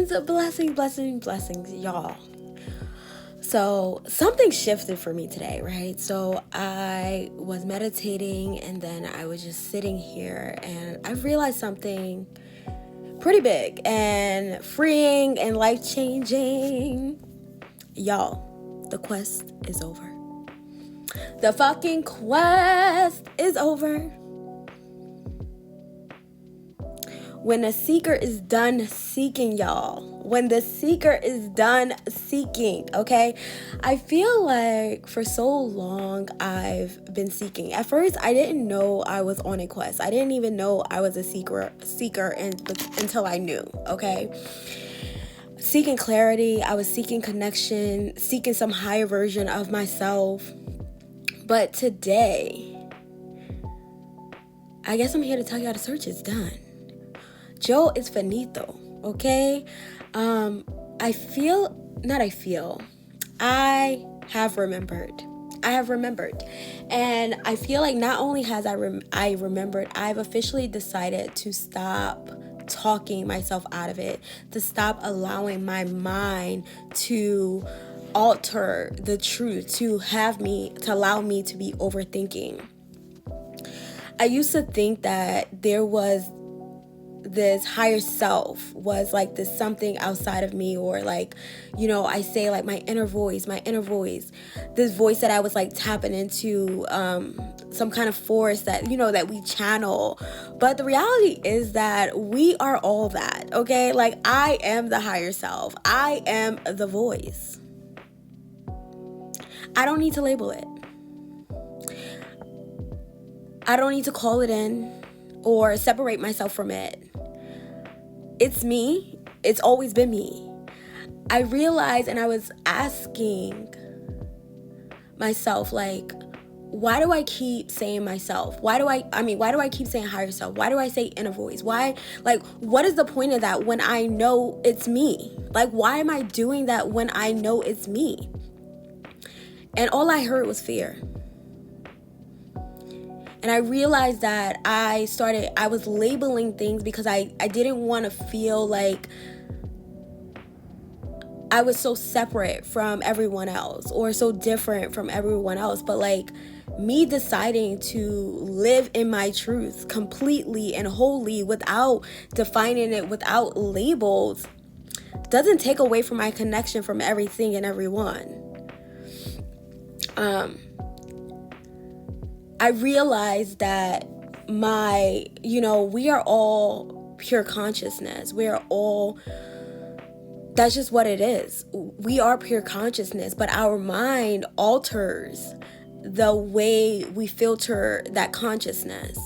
Blessings, y'all. So something shifted for me today, right? So I was meditating and then I was just sitting here and I realized something pretty big and freeing and life-changing. Y'all, the quest is over. The fucking quest is over. When the seeker is done seeking, y'all. When the seeker is done seeking, okay? I feel like for so long I've been seeking. At first, I didn't know I was on a quest. I didn't even know I was a seeker until I knew, okay? Seeking clarity, I was seeking connection, seeking some higher version of myself. But today, I guess I'm here to tell you how the search is done. Joe is finito, okay? I have remembered. And I feel like not only has I remembered, I've officially decided to stop talking myself out of it, to stop allowing my mind to alter the truth, to allow me to be overthinking. I used to think that there was this higher self was like this something outside of me, or like, I say like my inner voice, this voice that I was like tapping into, some kind of force that, that we channel. But the reality is that we are all that, okay? Like I am the higher self. I am the voice. I don't need to label it. I don't need to call it in or separate myself from it. It's me. It's always been me. I realized, and I was asking myself, like, why do I keep saying myself? Why do I keep saying higher self? Why do I say inner voice? Why, like, what is the point of that when I know it's me? Like, why am I doing that when I know it's me? And all I heard was fear. And I realized that I was labeling things because I didn't want to feel like I was so separate from everyone else or so different from everyone else. But like me deciding to live in my truth completely and wholly without defining it, without labels, doesn't take away from my connection from everything and everyone. I realized that we are all pure consciousness. That's just what it is. We are pure consciousness, but our mind alters the way we filter that consciousness.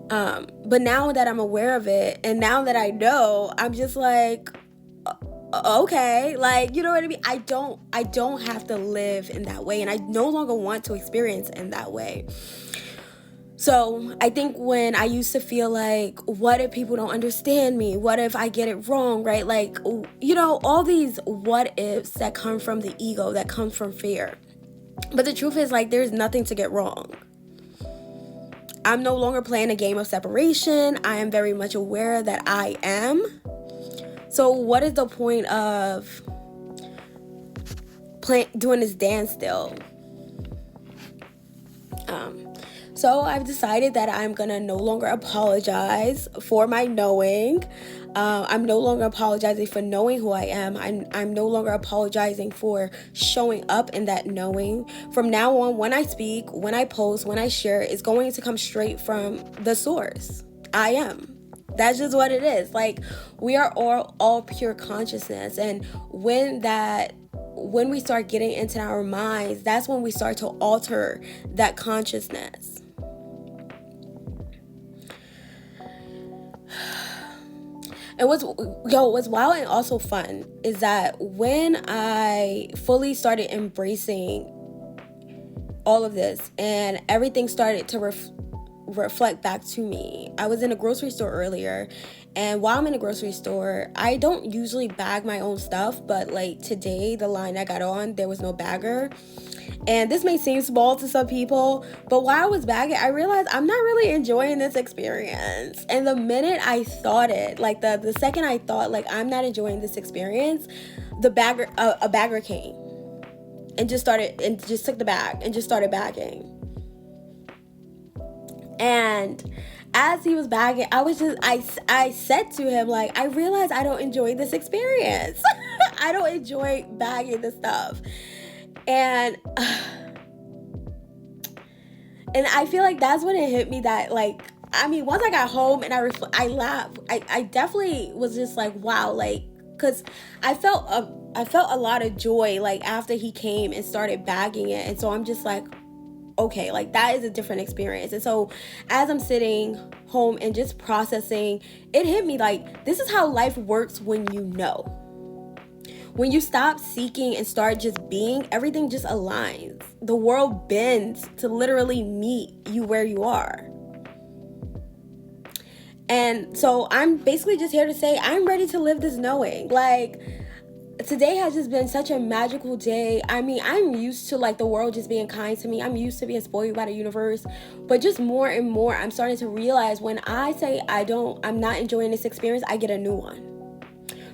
But now that I'm aware of it, and now that I know, I'm just like, okay, like, you know what I mean? I don't have to live in that way, and I no longer want to experience in that way. So I think when I used to feel like, what if people don't understand me? What if I get it wrong, right? Like, all these what ifs that come from the ego, that comes from fear. But the truth is, like, there's nothing to get wrong. I'm no longer playing a game of separation. I am very much aware that I am. So what is the point of doing this dance still? So I've decided that I'm going to no longer apologize for my knowing. I'm no longer apologizing for knowing who I am. I'm no longer apologizing for showing up in that knowing. From now on, when I speak, when I post, when I share, it's going to come straight from the source. I am. That's just what it is. Like, we are all pure consciousness. And when we start getting into our minds, that's when we start to alter that consciousness. And what's wild and also fun is that when I fully started embracing all of this and everything started to reflect back to me. I was in a grocery store earlier, and while I'm in a grocery store, I don't usually bag my own stuff, but like today, the line I got on, there was no bagger. And this may seem small to some people, but while I was bagging, I realized I'm not really enjoying this experience. And the minute I thought it, like the second I thought, like, I'm not enjoying this experience, a bagger came and just took the bag and just started bagging. And as he was bagging, I said to him, like, I realize I don't enjoy this experience. I don't enjoy bagging this stuff. And I feel like that's when it hit me that, like, I mean, once I got home and I laughed, I definitely was just like, wow, like, because I felt a lot of joy, like, after he came and started bagging it. And so I'm just like, okay, like, that is a different experience. And so as I'm sitting home and just processing, it hit me like, this is how life works when you know. When you stop seeking and start just being, everything just aligns. The world bends to literally meet you where you are. And so I'm basically just here to say, I'm ready to live this knowing. Like, today has just been such a magical day. I mean, I'm used to, like, the world just being kind to me. I'm used to being spoiled by the universe. But just more and more, I'm starting to realize when I say I'm not enjoying this experience, I get a new one.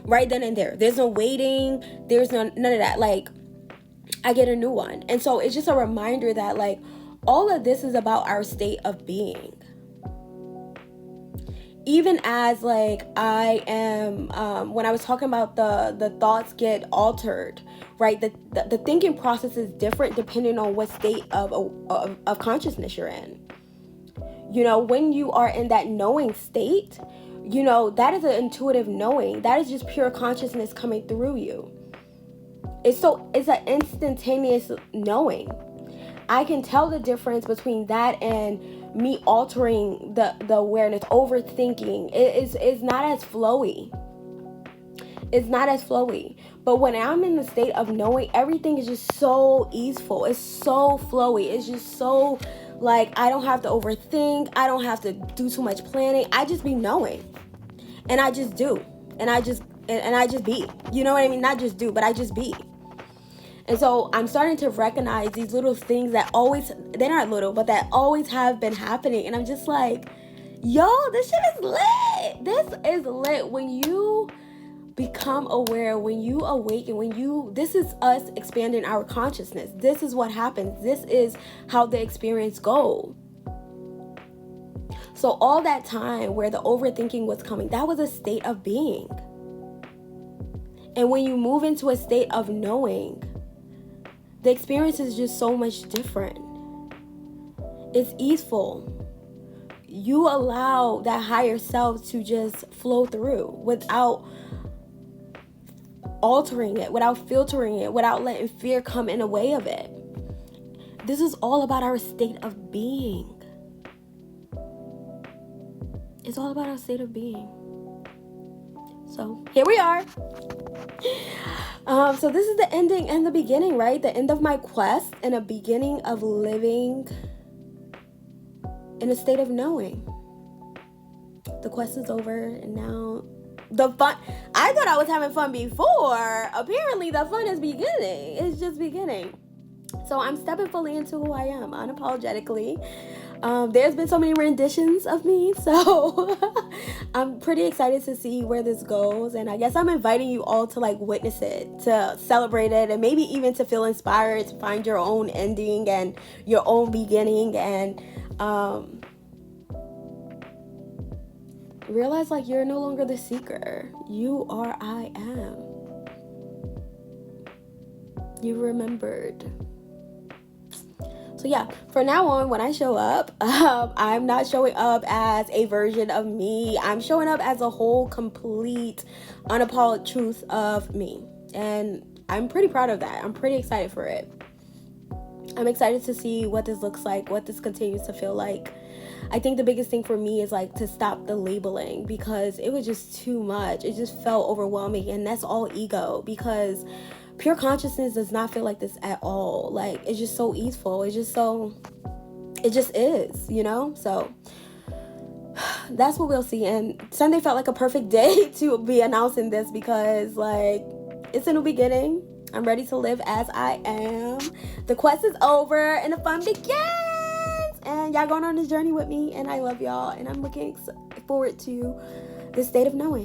Right then and there. There's no waiting. There's none of that. Like, I get a new one. And so it's just a reminder that, like, all of this is about our state of being. Even as, like, I am, when I was talking about the thoughts get altered, right? The thinking process is different depending on what state of consciousness you're in. You know, when you are in that knowing state, you know, that is an intuitive knowing. That is just pure consciousness coming through you. It's an instantaneous knowing. I can tell the difference between that and me altering the awareness, overthinking. It's not as flowy. It's not as flowy. But when I'm in the state of knowing, everything is just so easeful. It's so flowy. It's just so, like, I don't have to overthink. I don't have to do too much planning. I just be knowing. And I just do. And I just be. You know what I mean? Not just do, but I just be. And so I'm starting to recognize these little things that they're not little, but that always have been happening. And I'm just like, yo, this shit is lit. This is lit. When you become aware, when you awaken, this is us expanding our consciousness. This is what happens. This is how the experience goes. So all that time where the overthinking was coming, that was a state of being. And when you move into a state of knowing, the experience is just so much different. It's easeful. You allow that higher self to just flow through without altering it, without filtering it, without letting fear come in the way of it. This is all about our state of being. It's all about our state of being. So here we are. So this is the ending and the beginning, right? The end of my quest and a beginning of living in a state of knowing. The quest is over, and now the fun. I thought I was having fun before. Apparently the fun is beginning. It's just beginning. So I'm stepping fully into who I am, unapologetically. There's been so many renditions of me, so I'm pretty excited to see where this goes. And I guess I'm inviting you all to, like, witness it, to celebrate it, and maybe even to feel inspired to find your own ending and your own beginning, and realize, like, you're no longer the seeker. You are I am. You remembered. So yeah, from now on, when I show up, I'm not showing up as a version of me. I'm showing up as a whole, complete, unapologetic truth of me. And I'm pretty proud of that. I'm pretty excited for it. I'm excited to see what this looks like, what this continues to feel like. I think the biggest thing for me is, like, to stop the labeling, because it was just too much. It just felt overwhelming, and that's all ego, because pure consciousness does not feel like this at all. Like, it's just so easeful. It just is, you know? So that's what we'll see. And Sunday felt like a perfect day to be announcing this, because, like, it's a new beginning. I'm ready to live as I am. The quest is over and the fun begins. And y'all going on this journey with me, and I love y'all, and I'm looking forward to this state of knowing.